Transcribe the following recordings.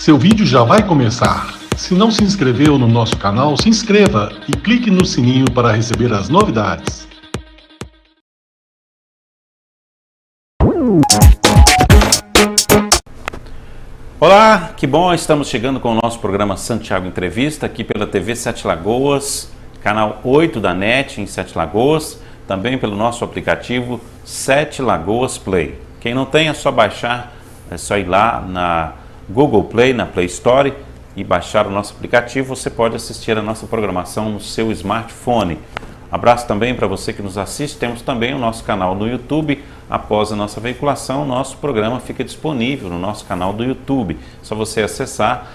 Seu vídeo já vai começar. Se não se inscreveu no nosso canal, se inscreva e clique no sininho para receber as novidades. Olá, que bom, estamos chegando com o nosso programa Santiago Entrevista aqui pela TV Sete Lagoas, canal 8 da NET em Sete Lagoas, também pelo nosso aplicativo Sete Lagoas Play. Quem não tem é só baixar, é só ir lá na Google Play, na Play Store e baixar o nosso aplicativo. Você pode assistir a nossa programação no seu smartphone. Abraço também para você que nos assiste. Temos também o nosso canal no YouTube. Após a nossa veiculação, o nosso programa fica disponível no nosso canal do YouTube. É só você acessar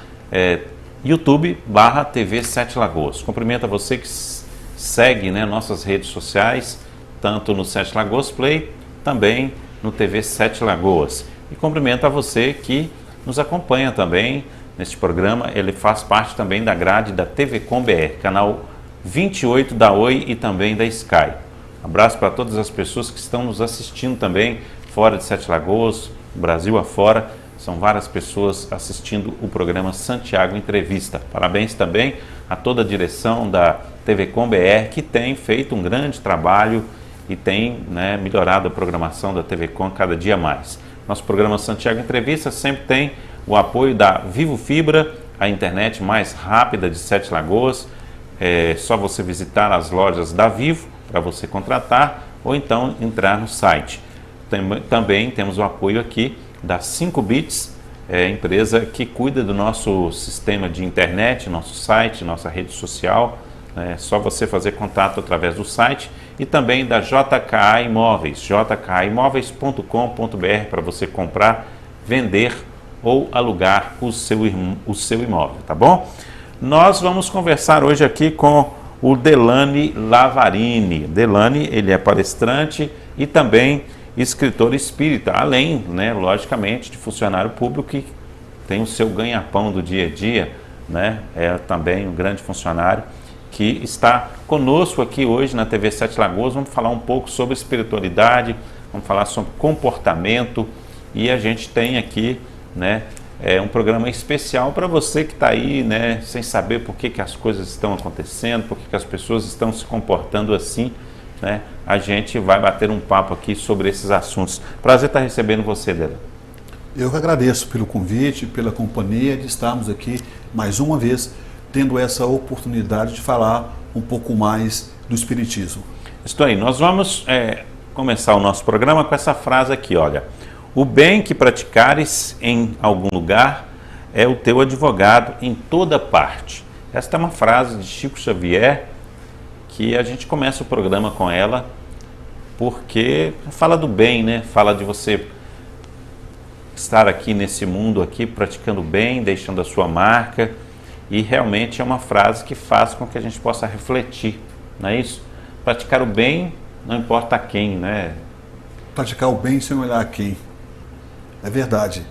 YouTube/TV Sete Lagoas. Cumprimento a você que segue nossas redes sociais, tanto no Sete Lagoas Play, também no TV Sete Lagoas. E cumprimento a você que nos acompanha também neste programa. Ele faz parte também da grade da TV Com BR, canal 28 da Oi e também da Sky. Abraço para todas as pessoas que estão nos assistindo também fora de Sete Lagoas, Brasil afora. São várias pessoas assistindo o programa Santiago Entrevista. Parabéns também a toda a direção da TV Com BR, que tem feito um grande trabalho e tem melhorado a programação da TV Com cada dia mais. Nosso programa Santiago Entrevista sempre tem o apoio da Vivo Fibra, a internet mais rápida de Sete Lagoas. É só você visitar as lojas da Vivo para você contratar ou então entrar no site. Também temos o apoio aqui da 5bits, empresa que cuida do nosso sistema de internet, nosso site, nossa rede social. É só você fazer contato através do site, e também da JKA Imóveis, jkaimóveis.com.br, para você comprar, vender ou alugar o seu imóvel, tá bom? Nós vamos conversar hoje aqui com o Delany Lavarini. Delany, ele é palestrante e também escritor espírita, além, logicamente, de funcionário público que tem o seu ganha-pão do dia a dia, é também um grande funcionário que está conosco aqui hoje na TV Sete Lagoas. Vamos falar um pouco sobre espiritualidade, vamos falar sobre comportamento, e a gente tem aqui um programa especial para você que está aí sem saber por que as coisas estão acontecendo, por que as pessoas estão se comportando assim. A gente vai bater um papo aqui sobre esses assuntos. Prazer estar recebendo você, Delany. Eu que agradeço pelo convite, pela companhia de estarmos aqui mais uma vez tendo essa oportunidade de falar um pouco mais do Espiritismo. Estou aí. Nós vamos começar o nosso programa com essa frase aqui, olha. O bem que praticares em algum lugar é o teu advogado em toda parte. Esta é uma frase de Chico Xavier, que a gente começa o programa com ela, porque fala do bem, fala de você estar aqui nesse mundo aqui, praticando bem, deixando a sua marca. E realmente é uma frase que faz com que a gente possa refletir, não é isso? Praticar o bem, não importa a quem, Praticar o bem sem olhar a quem. É verdade.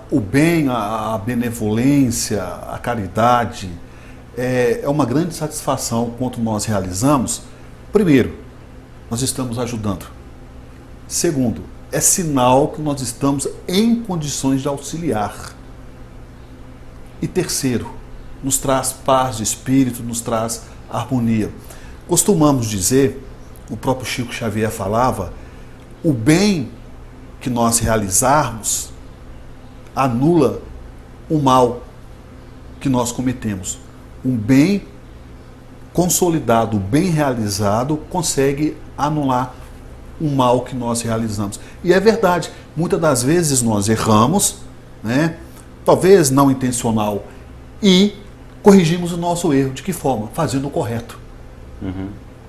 O bem, a benevolência, a caridade, é uma grande satisfação quando nós realizamos. Primeiro, nós estamos ajudando. Segundo, é sinal que nós estamos em condições de auxiliar. E terceiro, nos traz paz de espírito, nos traz harmonia. Costumamos dizer, o próprio Chico Xavier falava, o bem que nós realizarmos anula o mal que nós cometemos. Um bem consolidado, bem realizado, consegue anular o mal que nós realizamos. E é verdade, muitas das vezes nós erramos, talvez não intencional, e corrigimos o nosso erro. De que forma? Fazendo o correto.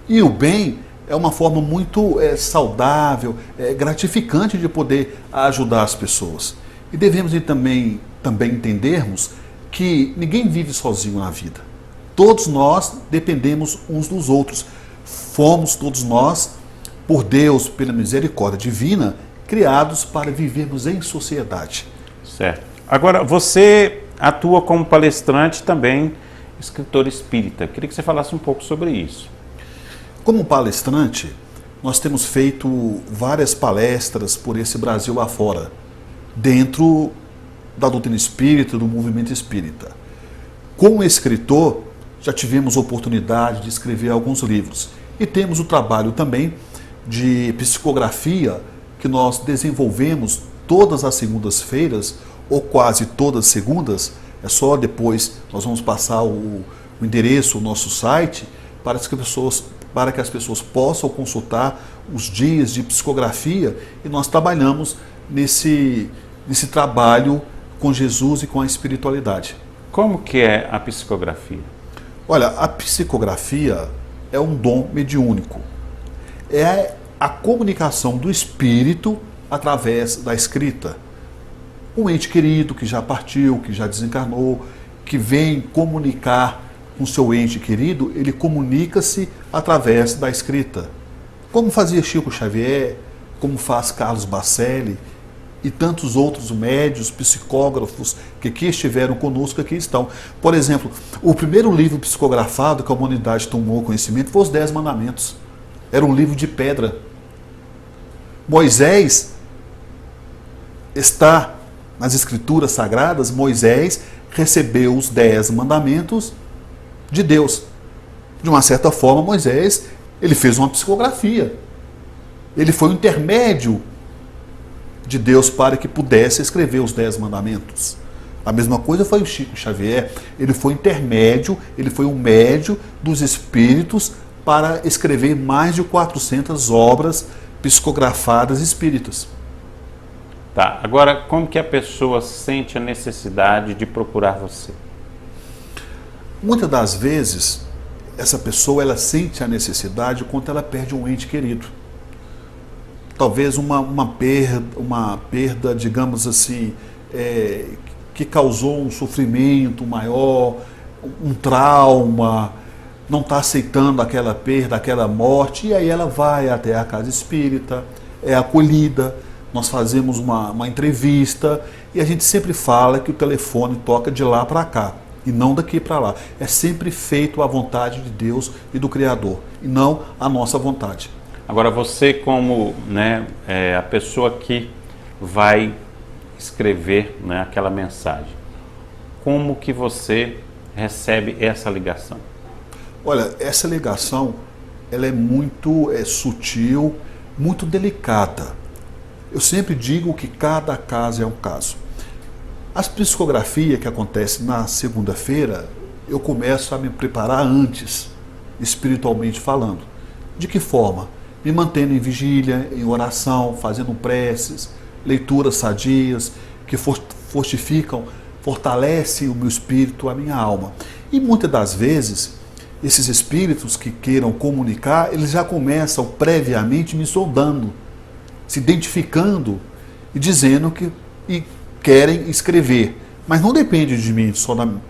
E o bem é uma forma muito saudável, gratificante de poder ajudar as pessoas. E devemos também entendermos que ninguém vive sozinho na vida. Todos nós dependemos uns dos outros. Fomos todos nós, por Deus, pela misericórdia divina, criados para vivermos em sociedade. Certo. Agora, você atua como palestrante também, escritor espírita. Queria que você falasse um pouco sobre isso. Como palestrante, nós temos feito várias palestras por esse Brasil afora, dentro da doutrina espírita, do movimento espírita. Como escritor, já tivemos oportunidade de escrever alguns livros. E temos o trabalho também de psicografia que nós desenvolvemos todas as segundas-feiras, ou quase todas as segundas. É só depois nós vamos passar o endereço, o nosso site, para que as pessoas possam consultar os dias de psicografia, e nós trabalhamos nesse trabalho com Jesus e com a espiritualidade. Como que é a psicografia? Olha, a psicografia é um dom mediúnico. É a comunicação do espírito através da escrita. Um ente querido que já partiu, que já desencarnou, que vem comunicar com seu ente querido, ele comunica-se através da escrita. Como fazia Chico Xavier, como faz Carlos Bacelli e tantos outros médios, psicógrafos que aqui estiveram conosco, aqui estão. Por exemplo, o primeiro livro psicografado que a humanidade tomou conhecimento foi os 10 Mandamentos. Era um livro de pedra. Moisés está nas Escrituras Sagradas, Moisés recebeu os 10 Mandamentos de Deus. De uma certa forma, Moisés, ele fez uma psicografia. Ele foi o intermédio de Deus para que pudesse escrever os 10 Mandamentos. A mesma coisa foi o Chico Xavier. Ele foi intermédio, ele foi o médio dos espíritos para escrever mais de 400 obras psicografadas espíritas. Tá, agora como que a pessoa sente a necessidade de procurar você? Muitas das vezes, essa pessoa ela sente a necessidade quando ela perde um ente querido. Talvez uma perda, digamos assim, que causou um sofrimento maior, um trauma, não está aceitando aquela perda, aquela morte, e aí ela vai até a casa espírita, é acolhida, nós fazemos uma entrevista, e a gente sempre fala que o telefone toca de lá para cá, e não daqui para lá. É sempre feito à vontade de Deus e do Criador, e não à nossa vontade. Agora você como a pessoa que vai escrever aquela mensagem, como que você recebe essa ligação? Olha, essa ligação ela é muito sutil, muito delicada. Eu sempre digo que cada caso é um caso. As psicografias que acontecem na segunda-feira, eu começo a me preparar antes, espiritualmente falando. De que forma? Me mantendo em vigília, em oração, fazendo preces, leituras sadias, que fortificam, fortalecem o meu espírito, a minha alma. E muitas das vezes, esses espíritos que queiram comunicar, eles já começam previamente me sondando, se identificando e dizendo que querem escrever. Mas não depende de mim,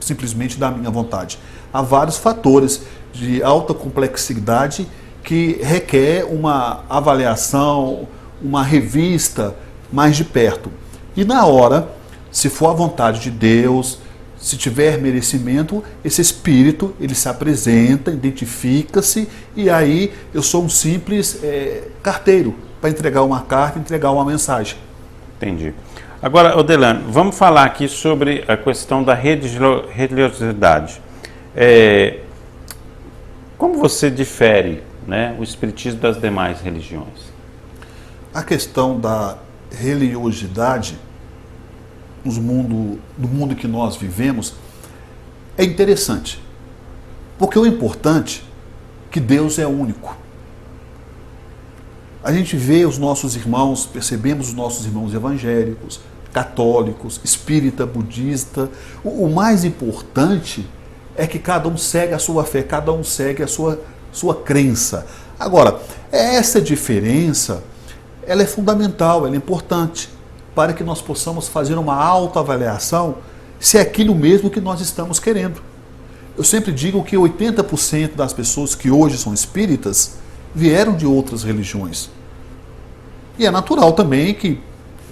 simplesmente da minha vontade. Há vários fatores de alta complexidade que requer uma avaliação, uma revista mais de perto. E na hora, se for a vontade de Deus, se tiver merecimento, esse espírito, ele se apresenta, identifica-se, e aí eu sou um simples carteiro para entregar uma carta, entregar uma mensagem. Entendi. Agora, Odelano, vamos falar aqui sobre a questão da religiosidade. Como você difere o espiritismo das demais religiões? A questão da religiosidade no mundo que nós vivemos é interessante, porque o importante é que Deus é único. A gente vê os nossos irmãos, percebemos os nossos irmãos evangélicos, católicos, espírita, budista. O mais importante é que cada um segue a sua fé, cada um segue a sua crença. Agora, essa diferença, ela é fundamental, ela é importante, para que nós possamos fazer uma autoavaliação se é aquilo mesmo que nós estamos querendo. Eu sempre digo que 80% das pessoas que hoje são espíritas vieram de outras religiões. E é natural também que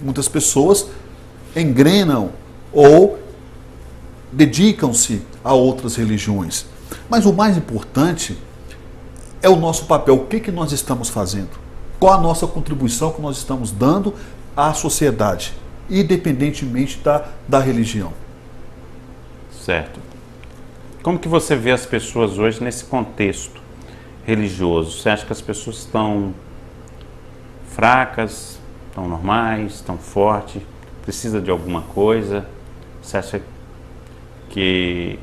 muitas pessoas engrenam ou dedicam-se a outras religiões. Mas o mais importante é o nosso papel, o que nós estamos fazendo, qual a nossa contribuição que nós estamos dando à sociedade. independentemente da religião. Certo. Como que você vê as pessoas hoje nesse contexto religioso? Você acha que as pessoas estão fracas, estão normais, estão fortes, precisa de alguma coisa? Você acha que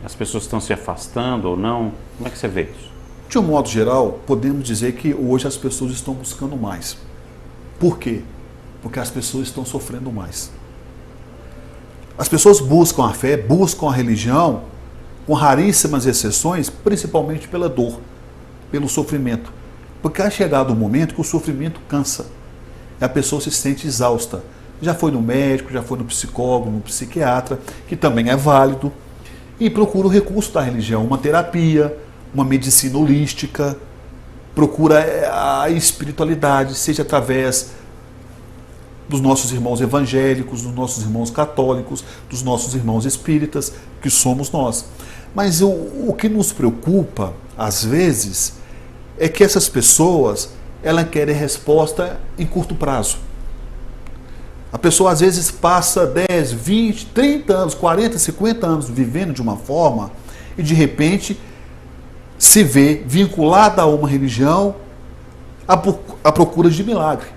as pessoas estão se afastando ou não? Como é que você vê isso? De um modo geral, podemos dizer que hoje as pessoas estão buscando mais. Por quê? Porque as pessoas estão sofrendo mais. As pessoas buscam a fé, buscam a religião, com raríssimas exceções, principalmente pela dor, pelo sofrimento. Porque há chegado um momento que o sofrimento cansa. E a pessoa se sente exausta. Já foi no médico, já foi no psicólogo, no psiquiatra, que também é válido, e procura o recurso da religião, uma terapia, uma medicina holística, procura a espiritualidade, seja através dos nossos irmãos evangélicos, dos nossos irmãos católicos, dos nossos irmãos espíritas, que somos nós. Mas o que nos preocupa, às vezes, é que essas pessoas, elas querem resposta em curto prazo. A pessoa, às vezes, passa 10, 20, 30 anos, 40, 50 anos vivendo de uma forma e, de repente, se vê vinculada a uma religião à procura de milagre.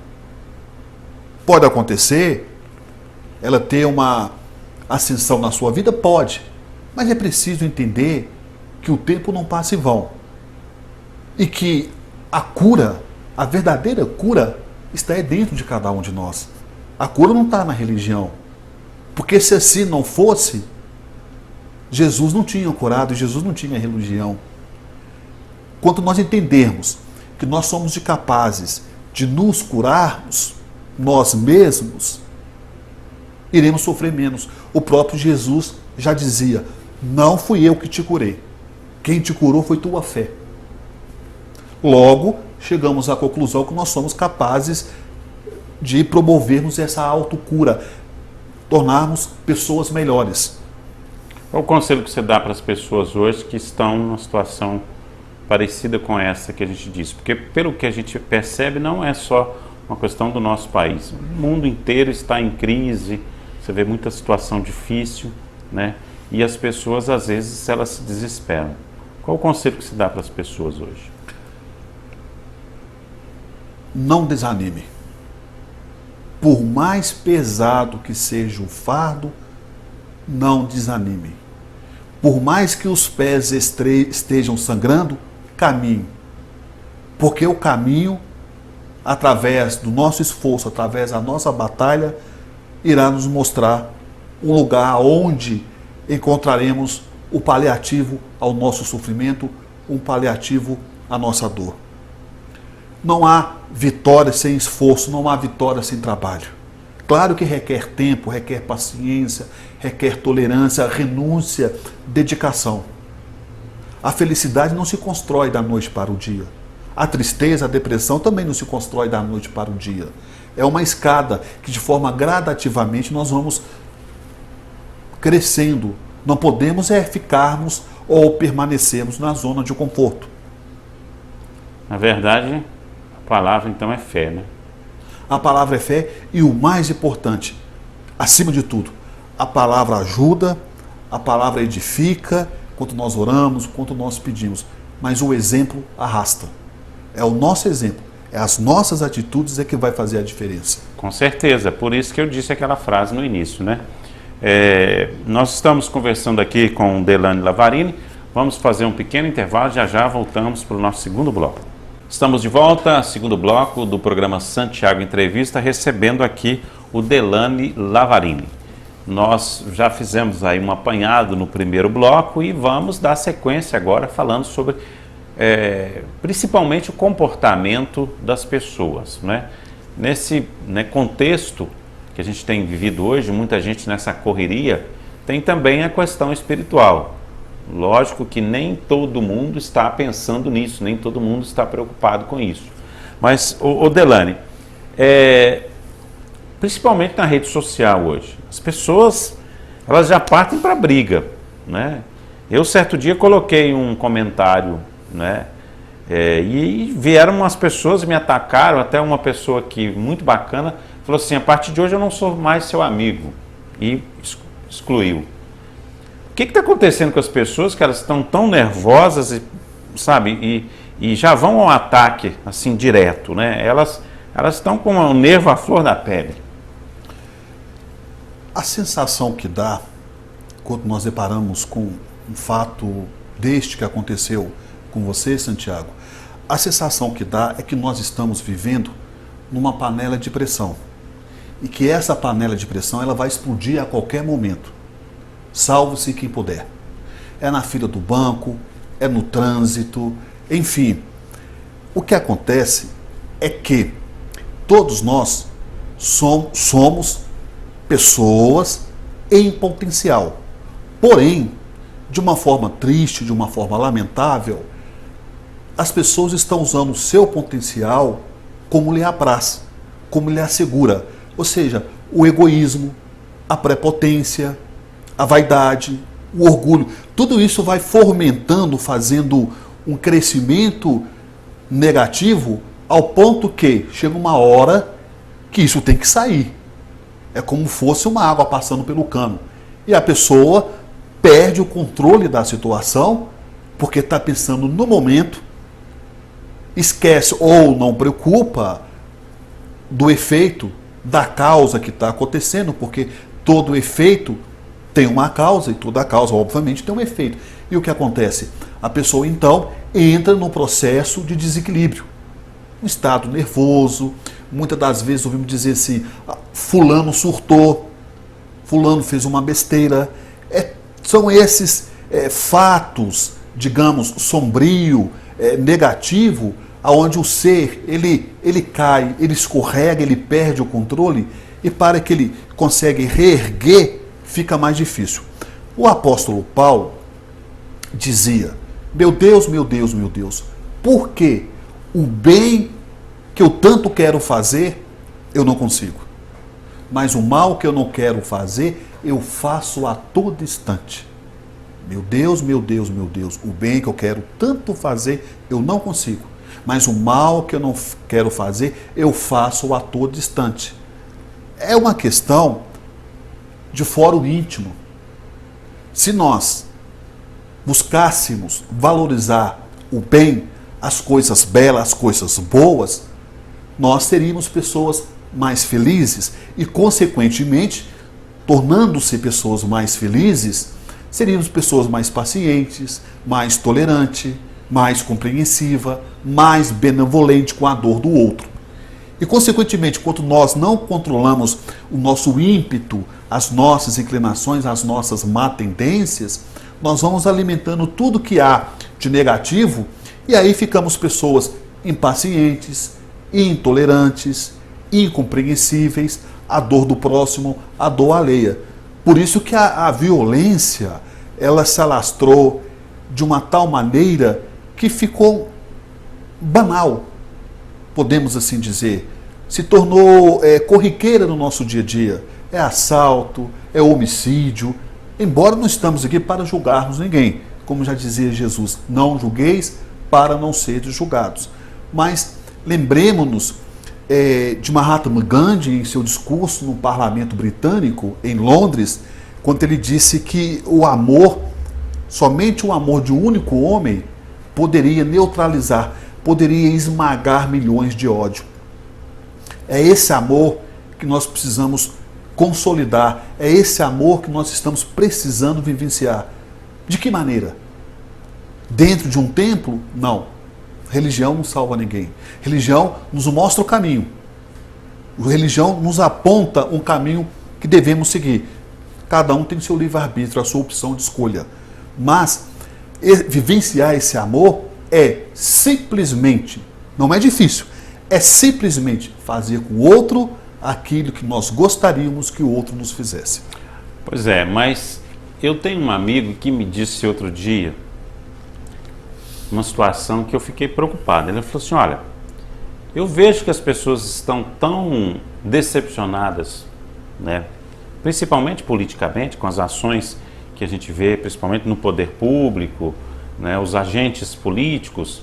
Pode acontecer ela ter uma ascensão na sua vida? Pode. Mas é preciso entender que o tempo não passa em vão. E que a cura, a verdadeira cura, está dentro de cada um de nós. A cura não está na religião. Porque se assim não fosse, Jesus não tinha curado, Jesus não tinha religião. Quando nós entendermos que nós somos capazes de nos curarmos, nós mesmos, iremos sofrer menos. O próprio Jesus já dizia: não fui eu que te curei. Quem te curou foi tua fé. Logo, chegamos à conclusão que nós somos capazes de promovermos essa autocura, tornarmos pessoas melhores. Qual o conselho que você dá para as pessoas hoje que estão numa situação parecida com essa que a gente disse? Porque pelo que a gente percebe, não é só uma questão do nosso país. O mundo inteiro está em crise, você vê muita situação difícil, né? E as pessoas, às vezes, elas se desesperam. Qual o conselho que se dá para as pessoas hoje? Não desanime. Por mais pesado que seja o fardo, não desanime. Por mais que os pés estejam sangrando, caminhe. Porque o caminho, através do nosso esforço, através da nossa batalha, irá nos mostrar um lugar onde encontraremos o paliativo ao nosso sofrimento, um paliativo à nossa dor. Não há vitória sem esforço, não há vitória sem trabalho. Claro que requer tempo, requer paciência, requer tolerância, renúncia, dedicação. A felicidade não se constrói da noite para o dia. A tristeza, a depressão também não se constrói da noite para o dia. É uma escada que, de forma gradativamente, nós vamos crescendo. Não podemos ficarmos ou permanecermos na zona de conforto. Na verdade, a palavra então é fé, né? A palavra é fé e o mais importante, acima de tudo, a palavra ajuda, a palavra edifica, quanto nós oramos, quanto nós pedimos. Mas o exemplo arrasta. É o nosso exemplo, é as nossas atitudes que vai fazer a diferença. Com certeza, por isso que eu disse aquela frase no início, né? Nós estamos conversando aqui com Delane Lavarini, vamos fazer um pequeno intervalo, já voltamos para o nosso segundo bloco. Estamos de volta, segundo bloco do programa Santiago Entrevista, recebendo aqui o Delane Lavarini. Nós já fizemos aí um apanhado no primeiro bloco e vamos dar sequência agora falando sobre principalmente o comportamento das pessoas, né? Nesse contexto que a gente tem vivido hoje, muita gente nessa correria, tem também a questão espiritual. Lógico que nem todo mundo está pensando nisso, nem todo mundo está preocupado com isso. Mas, Delane, principalmente na rede social hoje, as pessoas elas já partem para a briga, né? Eu certo dia coloquei um comentário, né? E vieram umas pessoas me atacaram, até uma pessoa aqui muito bacana falou assim, a partir de hoje eu não sou mais seu amigo, e excluiu. O que está acontecendo com as pessoas que elas estão tão nervosas, e, sabe, e já vão ao ataque, assim, direto, né? Elas estão com o nervo à flor da pele. A sensação que dá, quando nós deparamos com um fato deste que aconteceu com você, Santiago, a sensação que dá é que nós estamos vivendo numa panela de pressão. E que essa panela de pressão ela vai explodir a qualquer momento. Salve-se quem puder. É na fila do banco, é no trânsito, enfim. O que acontece é que todos nós somos pessoas em potencial. Porém, de uma forma triste, de uma forma lamentável, as pessoas estão usando o seu potencial como lhe apraz, como lhe assegura. Ou seja, o egoísmo, a prepotência, a vaidade, o orgulho, tudo isso vai fomentando, fazendo um crescimento negativo ao ponto que chega uma hora que isso tem que sair. É como fosse uma água passando pelo cano. E a pessoa perde o controle da situação porque está pensando no momento, esquece ou não preocupa do efeito da causa que está acontecendo, porque todo efeito tem uma causa e toda causa, obviamente, tem um efeito. E o que acontece? A pessoa, então, entra num processo de desequilíbrio, um estado nervoso. Muitas das vezes ouvimos dizer assim, fulano surtou, fulano fez uma besteira. São esses fatos, digamos, sombrio, negativo, aonde o ser, ele cai, ele escorrega, ele perde o controle, e para que ele consegue reerguer, fica mais difícil. O apóstolo Paulo dizia, meu Deus, meu Deus, meu Deus, por que o bem que eu tanto quero fazer, eu não consigo? Mas o mal que eu não quero fazer, eu faço a todo instante. Meu Deus, meu Deus, meu Deus, o bem que eu quero tanto fazer, eu não consigo. Mas o mal que eu não quero fazer, eu faço a todo instante. É uma questão de fórum íntimo. Se nós buscássemos valorizar o bem, as coisas belas, as coisas boas, nós seríamos pessoas mais felizes e, consequentemente, tornando-se pessoas mais felizes, seríamos pessoas mais pacientes, mais tolerantes, mais compreensiva, mais benevolente com a dor do outro. E, consequentemente, quando nós não controlamos o nosso ímpeto, as nossas inclinações, as nossas má tendências, nós vamos alimentando tudo que há de negativo e aí ficamos pessoas impacientes, intolerantes, incompreensíveis, a dor do próximo, a dor alheia. Por isso que a violência, ela se alastrou de uma tal maneira que ficou banal, podemos assim dizer, se tornou corriqueira no nosso dia a dia. É assalto, é homicídio, embora não estamos aqui para julgarmos ninguém, como já dizia Jesus, não julgueis para não seres julgados. Mas lembremos-nos de Mahatma Gandhi em seu discurso no parlamento britânico, em Londres, quando ele disse que o amor, somente o amor de um único homem, poderia neutralizar, poderia esmagar milhões de ódio. É esse amor que nós precisamos consolidar, é esse amor que nós estamos precisando vivenciar. De que maneira? Dentro de um templo? Não. Religião não salva ninguém. Religião nos mostra o caminho. A religião nos aponta um caminho que devemos seguir. Cada um tem seu livre-arbítrio, a sua opção de escolha. Mas vivenciar esse amor é simplesmente, não é difícil, é simplesmente fazer com o outro aquilo que nós gostaríamos que o outro nos fizesse. Pois é, mas eu tenho um amigo que me disse outro dia uma situação que eu fiquei preocupado. Ele falou assim, olha, eu vejo que as pessoas estão tão decepcionadas, né, principalmente politicamente, com as ações que a gente vê, principalmente no poder público, né, os agentes políticos,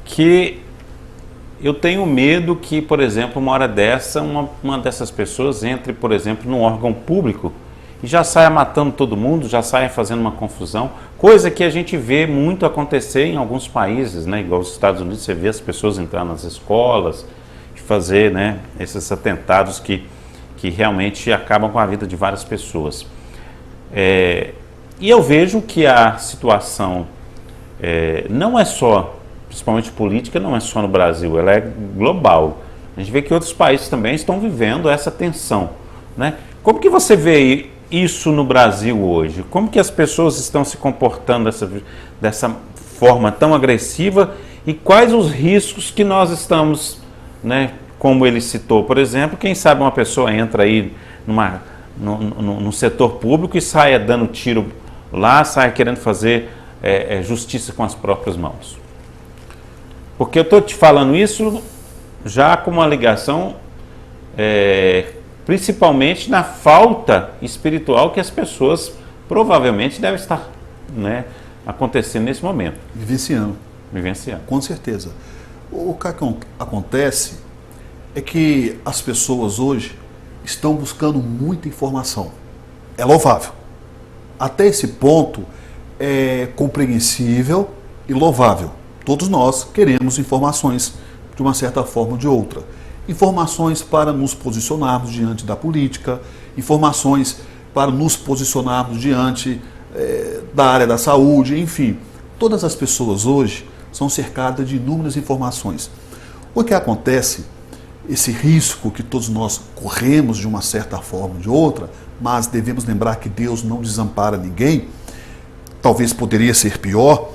que eu tenho medo que, por exemplo, uma hora dessa, uma dessas pessoas entre, por exemplo, num órgão público e já saia matando todo mundo, já saia fazendo uma confusão, coisa que a gente vê muito acontecer em alguns países, né? Igual os Estados Unidos, você vê as pessoas entrando nas escolas, fazer, né, esses atentados que realmente acabam com a vida de várias pessoas. E eu vejo que a situação não é só, principalmente política, não é só no Brasil, ela é global. A gente vê que outros países também estão vivendo essa tensão, né? Como que você vê isso no Brasil hoje? Como que as pessoas estão se comportando dessa forma tão agressiva e quais os riscos que nós estamos, né, como ele citou, por exemplo, quem sabe uma pessoa entra aí no setor público e saia dando tiro lá, saia querendo fazer justiça com as próprias mãos. Porque eu estou te falando isso já com uma ligação, principalmente na falta espiritual que as pessoas provavelmente devem estar, né, acontecendo nesse momento. Vivenciando. Com certeza. O que acontece é que as pessoas hoje estão buscando muita informação. É louvável. Até esse ponto é compreensível e louvável. Todos nós queremos informações de uma certa forma ou de outra. Informações para nos posicionarmos diante da política, informações para nos posicionarmos diante da área da saúde, enfim. Todas as pessoas hoje são cercadas de inúmeras informações. O que acontece, esse risco que todos nós corremos de uma certa forma ou de outra, mas devemos lembrar que Deus não desampara ninguém, talvez poderia ser pior.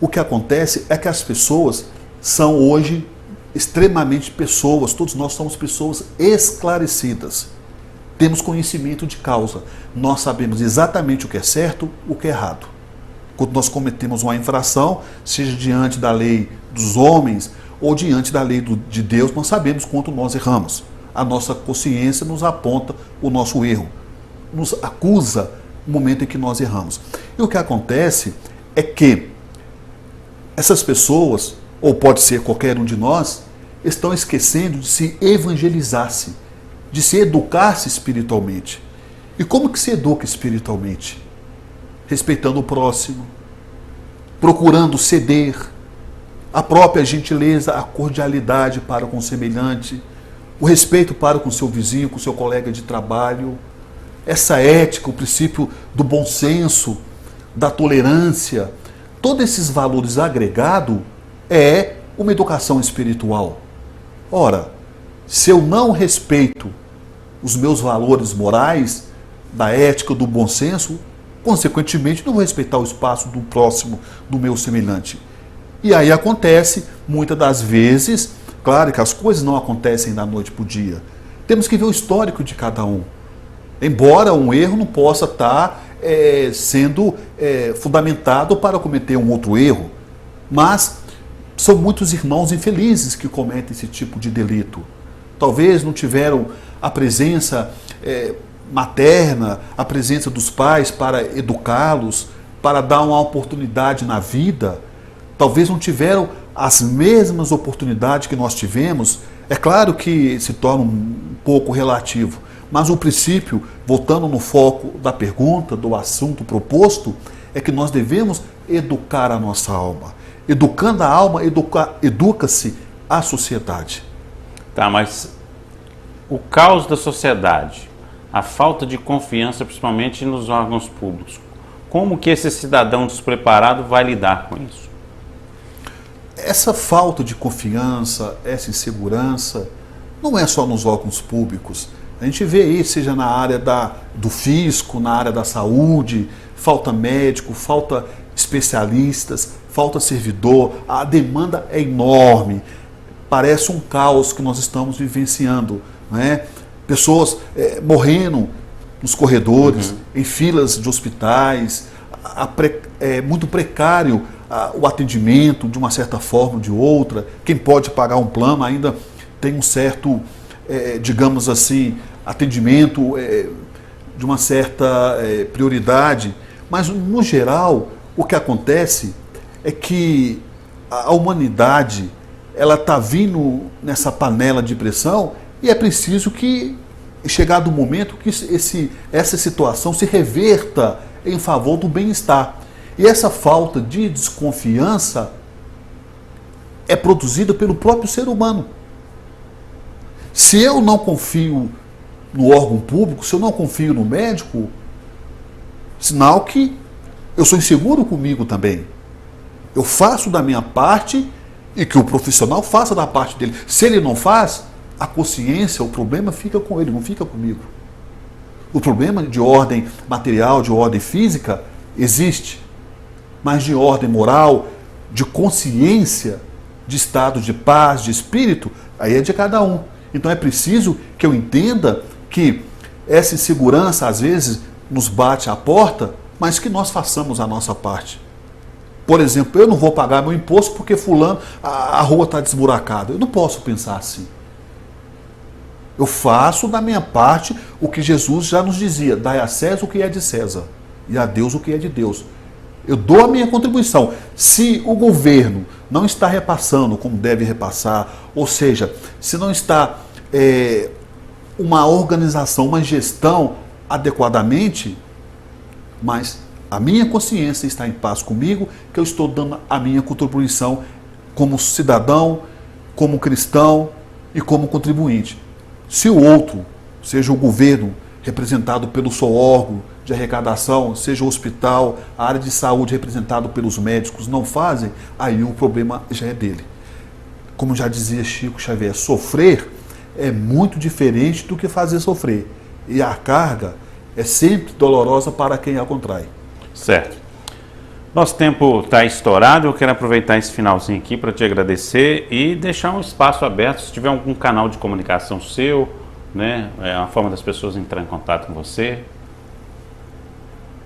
O que acontece é que as pessoas são hoje extremamente pessoas, todos nós somos pessoas esclarecidas. Temos conhecimento de causa. Nós sabemos exatamente o que é certo, o que é errado. Quando nós cometemos uma infração, seja diante da lei dos homens ou diante da lei de Deus, nós sabemos quanto nós erramos. A nossa consciência nos aponta o nosso erro, nos acusa no momento em que nós erramos. E o que acontece é que essas pessoas, ou pode ser qualquer um de nós, estão esquecendo de se evangelizar-se, de se educar-se espiritualmente. E como que se educa espiritualmente? Respeitando o próximo, procurando ceder, a própria gentileza, a cordialidade para com o semelhante, o respeito para com o seu vizinho, com o seu colega de trabalho, essa ética, o princípio do bom senso, da tolerância, todos esses valores agregados é uma educação espiritual. Ora, se eu não respeito os meus valores morais, da ética, do bom senso, consequentemente não vou respeitar o espaço do próximo, do meu semelhante. E aí acontece, muitas das vezes, claro que as coisas não acontecem da noite para o dia. Temos que ver o histórico de cada um. Embora um erro não possa estar sendo fundamentado para cometer um outro erro, mas são muitos irmãos infelizes que cometem esse tipo de delito. Talvez não tiveram a presença materna, a presença dos pais para educá-los, para dar uma oportunidade na vida. Talvez não tiveram as mesmas oportunidades que nós tivemos. É claro que se torna um pouco relativo, mas o princípio, voltando no foco da pergunta, do assunto proposto, é que nós devemos educar a nossa alma. Educando a alma, educa-se a sociedade. Tá, mas o caos da sociedade, a falta de confiança, principalmente nos órgãos públicos, como que esse cidadão despreparado vai lidar com isso? Essa falta de confiança, essa insegurança, não é só nos órgãos públicos. A gente vê isso, seja na área do fisco, na área da saúde, falta médico, falta especialistas, falta servidor, a demanda é enorme. Parece um caos que nós estamos vivenciando, né? Pessoas morrendo nos corredores, em filas de hospitais, é muito precário o atendimento de uma certa forma ou de outra. Quem pode pagar um plano ainda tem um certo, digamos assim, atendimento de uma certa prioridade. Mas, no geral, o que acontece é que a humanidade ela está vindo nessa panela de pressão e é preciso que, chegado o momento, que essa situação se reverta em favor do bem-estar. E essa falta de desconfiança é produzida pelo próprio ser humano. Se eu não confio no órgão público, se eu não confio no médico, sinal que eu sou inseguro comigo também. Eu faço da minha parte e que o profissional faça da parte dele. Se ele não faz, a consciência, o problema fica com ele, não fica comigo. O problema de ordem material, de ordem física, existe. Mas de ordem moral, de consciência, de estado de paz, de espírito, aí é de cada um. Então é preciso que eu entenda que essa insegurança, às vezes, nos bate à porta, mas que nós façamos a nossa parte. Por exemplo, eu não vou pagar meu imposto porque fulano, a rua está desburacada. Eu não posso pensar assim. Eu faço da minha parte o que Jesus já nos dizia: dai a César o que é de César e a Deus o que é de Deus. Eu dou a minha contribuição. Se o governo não está repassando como deve repassar, ou seja, se não está uma organização, uma gestão adequadamente, mas a minha consciência está em paz comigo, que eu estou dando a minha contribuição como cidadão, como cristão e como contribuinte. Se o outro, seja o governo, representado pelo seu órgão de arrecadação, seja o hospital, a área de saúde representado pelos médicos, não fazem, aí o problema já é dele. Como já dizia Chico Xavier, sofrer é muito diferente do que fazer sofrer. E a carga é sempre dolorosa para quem a contrai. Certo. Nosso tempo está estourado, eu quero aproveitar esse finalzinho aqui para te agradecer e deixar um espaço aberto, se tiver algum canal de comunicação seu, né, a forma das pessoas entrar em contato com você.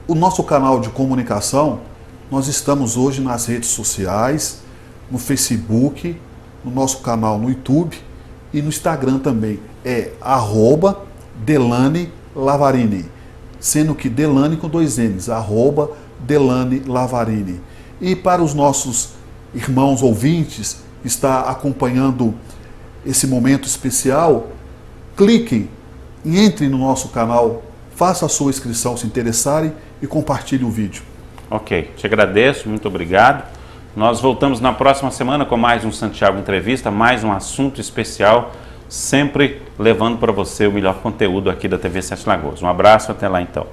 O nosso canal de comunicação, nós estamos hoje nas redes sociais, no Facebook, no nosso canal no YouTube e no Instagram também. É @Delane Lavarini, sendo que Delane com 2 N's, @Delane Lavarini. E para os nossos irmãos ouvintes que está acompanhando esse momento especial, cliquem e entrem no nosso canal, faça a sua inscrição se interessarem e compartilhe o vídeo. Ok, te agradeço, muito obrigado. Nós voltamos na próxima semana com mais um Santiago Entrevista, mais um assunto especial, sempre levando para você o melhor conteúdo aqui da TV Sete Lagoas. Um abraço, até lá então.